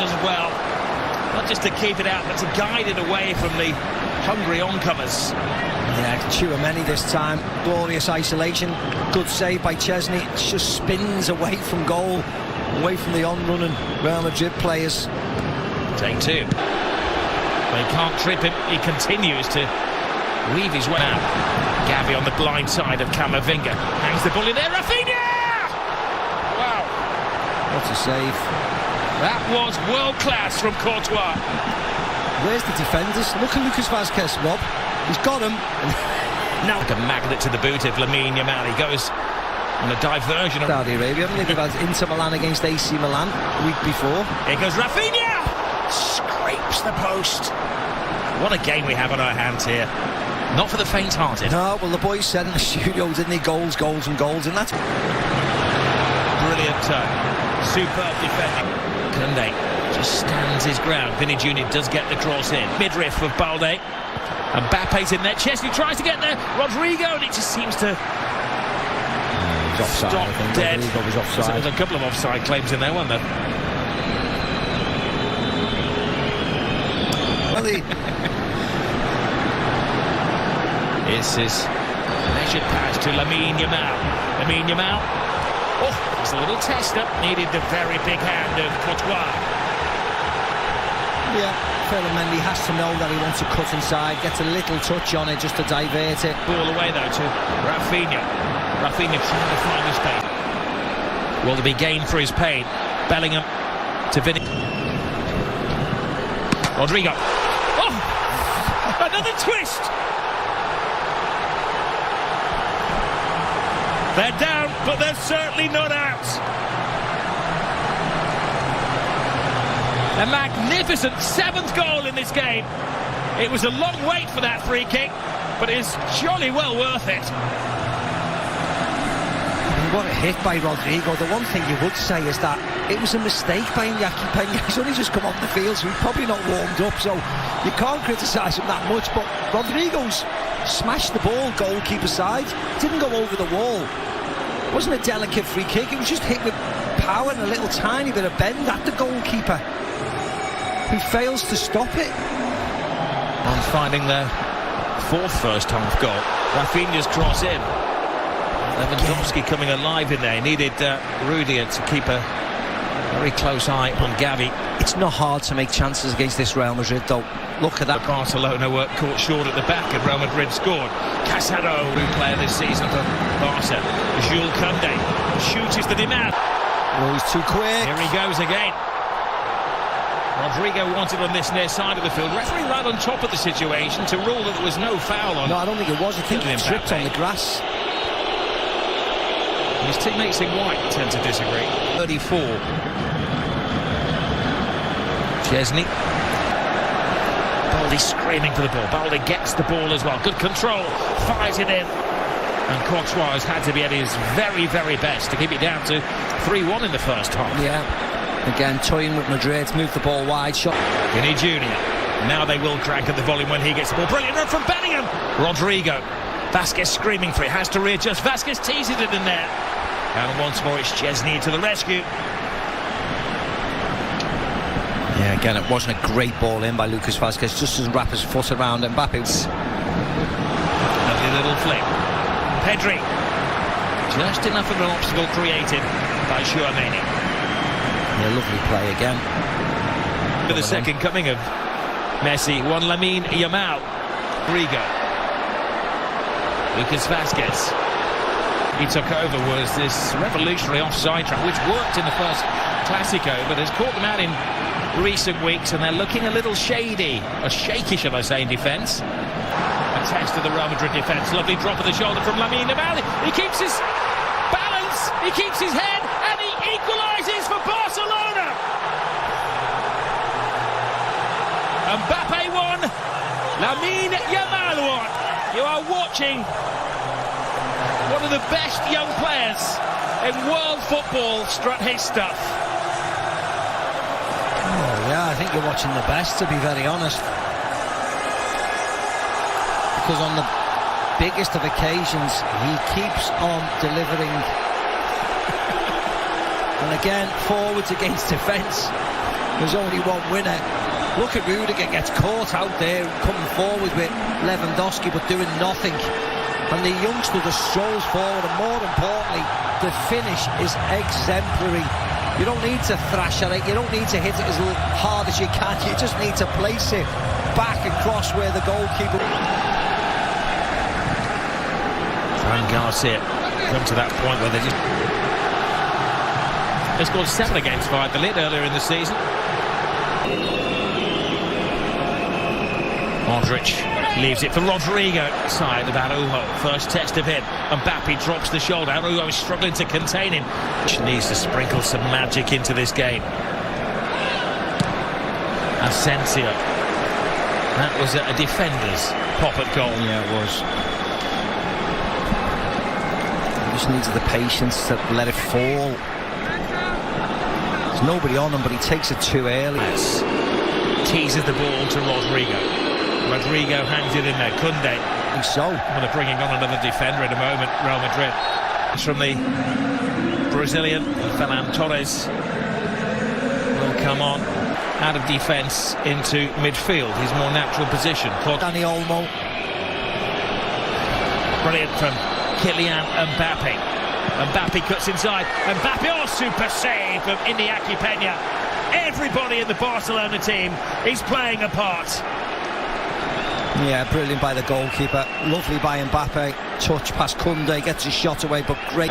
as well. Not just to keep it out, but to guide it away from the hungry oncomers. Yeah, Tchouaméni this time. Glorious isolation. Good save by Chesney. It just spins away from goal, away from the on-running Real Madrid players. Take two. They can't trip him. He continues to weave his way out. Gavi on the blind side of Camavinga. Hangs the ball in there. Rafinha! Wow. What a save. That was world class from Courtois. Where's the defenders? Look at Lucas Vazquez, Rob. He's got him. Now like a magnet to the boot of Lamine Yamal. He goes on a diversion. Saudi Arabia, haven't they? They've had Inter Milan against AC Milan a week before. Here goes Rafinha! Scrapes the post. What a game we have on our hands here. Not for the faint-hearted. No, well, the boys said in the studio, didn't they? Goals, goals and goals, and that's... Brilliant turn. Superb defending. Koundé just stands his ground. Vinny Jr. does get the cross in. Midriff of Balde. And Mbappe's in there. Chesney tries to get there. Rodrigo, and it just seems to he's offside, stop I think. dead. Rodrigo was offside. So there's a couple of offside claims in there, weren't there? Well, This is measured pass to Lamine Yamal. Lamine Yamal. Oh, it's a little test-up. Needed the very big hand of Courtois. Yeah, Mendy has to know that he wants to cut inside, gets a little touch on it just to divert it. Ball away though to Rafinha. Rafinha trying to find the space. Will there be gain for his pain? Bellingham to Vinny. Rodrigo. Oh! Another twist! They're down, but they're certainly not out. A magnificent 7th goal in this game. It was a long wait for that free kick, but it's jolly well worth it. What a hit by Rodrigo. The one thing you would say is that it was a mistake by Iñaki Peña. He's only just come off the field, so he's probably not warmed up, so you can't criticise him that much, but Rodrigo's smashed the ball goalkeeper side. Didn't go over the wall. It wasn't a delicate free kick, it was just hit with power and a little tiny bit of bend at the goalkeeper, who fails to stop it. And finding their 4th first-half goal. Rafinha's cross in. Lewandowski coming alive in there. He needed Rudiger to keep a very close eye on Gavi. It's not hard to make chances against this Real Madrid, though. Look at that. Barcelona were caught short at the back and Real Madrid scored. Casado, new player this season for Barca. Jules Koundé shoots the demand. Oh, he's too quick. Here he goes again. Rodrigo wanted on this near side of the field. Referee right on top of the situation to rule that there was no foul on. No, I don't think it was. I think he tripped on the grass. His teammates in white tend to disagree. 34. Chesney. Balde screaming for the ball. Balde gets the ball as well. Good control. Fires it in. And Courtois has had to be at his very, very best to keep it down to 3-1 in the first half. Yeah. Again, toying with Madrid. Moved the ball wide. Shot. Vinny Jr. Now they will crank at the volume when he gets the ball. Brilliant run from Bellingham. Rodrigo. Vasquez screaming for it. Has to readjust. Vasquez teases it in there. And once more it's Chesney to the rescue. Yeah, again, it wasn't a great ball in by Lucas Vazquez. Just doesn't wrap his foot around Mbappe's. Lovely little flick. Pedri. Just enough of an obstacle created by Tchouaméni. Yeah, lovely play again. For the second coming of Messi, one Lamine Yamal. Rodrigo. Lucas Vazquez. He took over was this revolutionary offside trap, which worked in the first Clasico, but has caught them out in recent weeks, and they're looking a little shady, or shaky, shall I say, in defence. A test of the Real Madrid defence. Lovely drop of the shoulder from Lamine Yamal. He keeps his balance, he keeps his head, and he equalises for Barcelona. Mbappe won, Lamine Yamal won. You are watching one of the best young players in world football strut his stuff. Oh, yeah, I think you're watching the best, to be very honest. Because on the biggest of occasions, he keeps on delivering. And again, forwards against defence. there's only one winner. Look at Rudiger, gets caught out there, coming forward with Lewandowski, but doing nothing. And the youngster just strolls forward, and more importantly, the finish is exemplary. You don't need to thrash at it, you don't need to hit it as hard as you can, you just need to place it back across where the goalkeeper... Fran Garcia come to that point where they just... They scored 7 against Valladolid earlier in the season. Modric leaves it for Rodrigo, side of Araujo. First test of him, and Mbappe drops the shoulder. Araujo is struggling to contain him. She needs to sprinkle some magic into this game. Asensio. That was a defender's pop at goal. Yeah, it was. He just needed the patience to let it fall. There's nobody on him, but he takes it too early. Teases the ball to Rodrigo. Rodrigo hangs it in there. Koundé. So, well, they're bringing on another defender in a moment. Real Madrid. It's from the Brazilian. Ferran Torres will come on out of defence into midfield. His more natural position. Dani Olmo. Brilliant from Kylian Mbappe. Mbappe cuts inside. Mbappe, oh, super save from Iñaki Peña. Everybody in the Barcelona team is playing a part. Yeah, brilliant by the goalkeeper. Lovely by Mbappe. Touch past Koundé, gets his shot away, but great.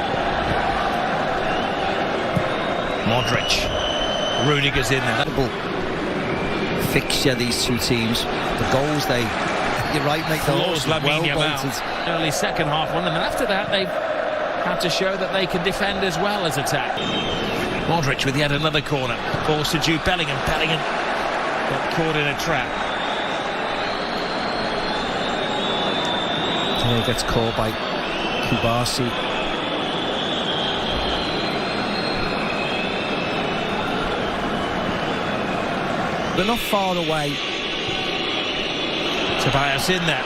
Modric. Rudiger's in there. Fixture, these two teams. The goals, you're right, mate. Floors well bolted. Early second half one, and then after that they've had to show that they can defend as well as attack. Modric with yet another corner. Balls to Jude Bellingham. Bellingham got caught in a trap. He gets caught by Kubasi. They're not far away. Tobias in there.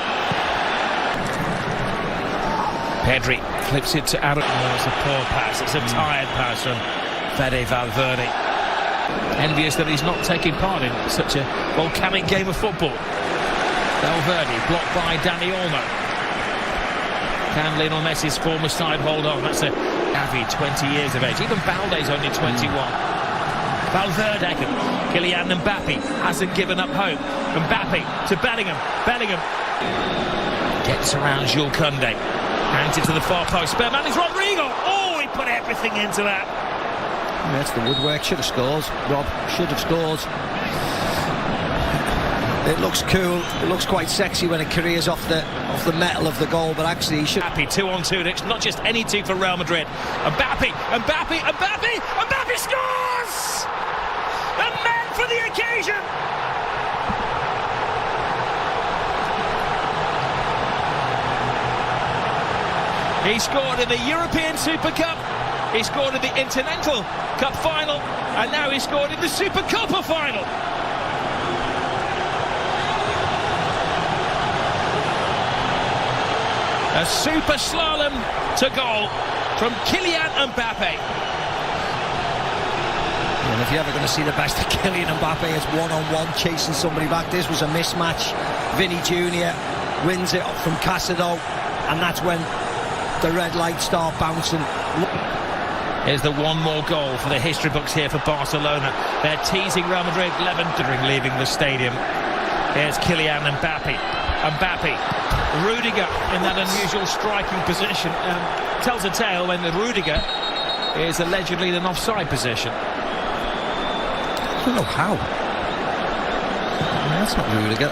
Pedri flips it to Aaron. Oh, it's a poor pass. It's a tired pass from Fede Valverde. Envious that he's not taking part in such a volcanic game of football. Valverde blocked by Dani Olmo. Can Lionel Messi's former side hold on? That's a Gavi, 20 years of age. Even Balde's only 21. Valverde, Kylian Mbappe hasn't given up hope. Mbappe to Bellingham. Bellingham gets around Jules Koundé. Hands it to the far post. Spare man is Rodrigo. Oh, he put everything into that. Yeah, that's the woodwork. Should have scored. Rob should have scored. It looks cool. It looks quite sexy when it careers off the metal of the goal, but actually he should. Happy 2-on-2. It's not just any two for Real Madrid. Mbappe scores! A man for the occasion. He scored in the European Super Cup. He scored in the Intercontinental Cup final, and now he scored in the Super Copa final. A super slalom to goal from Kylian Mbappe. And if you're ever going to see the best of Kylian Mbappe, it's one-on-one chasing somebody back. This was a mismatch. Vinny Jr. wins it from Casado, and that's when the red lights start bouncing. Here's the one more goal for the history books here for Barcelona. They're teasing Real Madrid, Lewandowski leaving the stadium. Here's Kylian Mbappe. Rudiger in that unusual striking position. Tells a tale when the Rudiger is allegedly in an offside position. I don't know how. That's not Rudiger.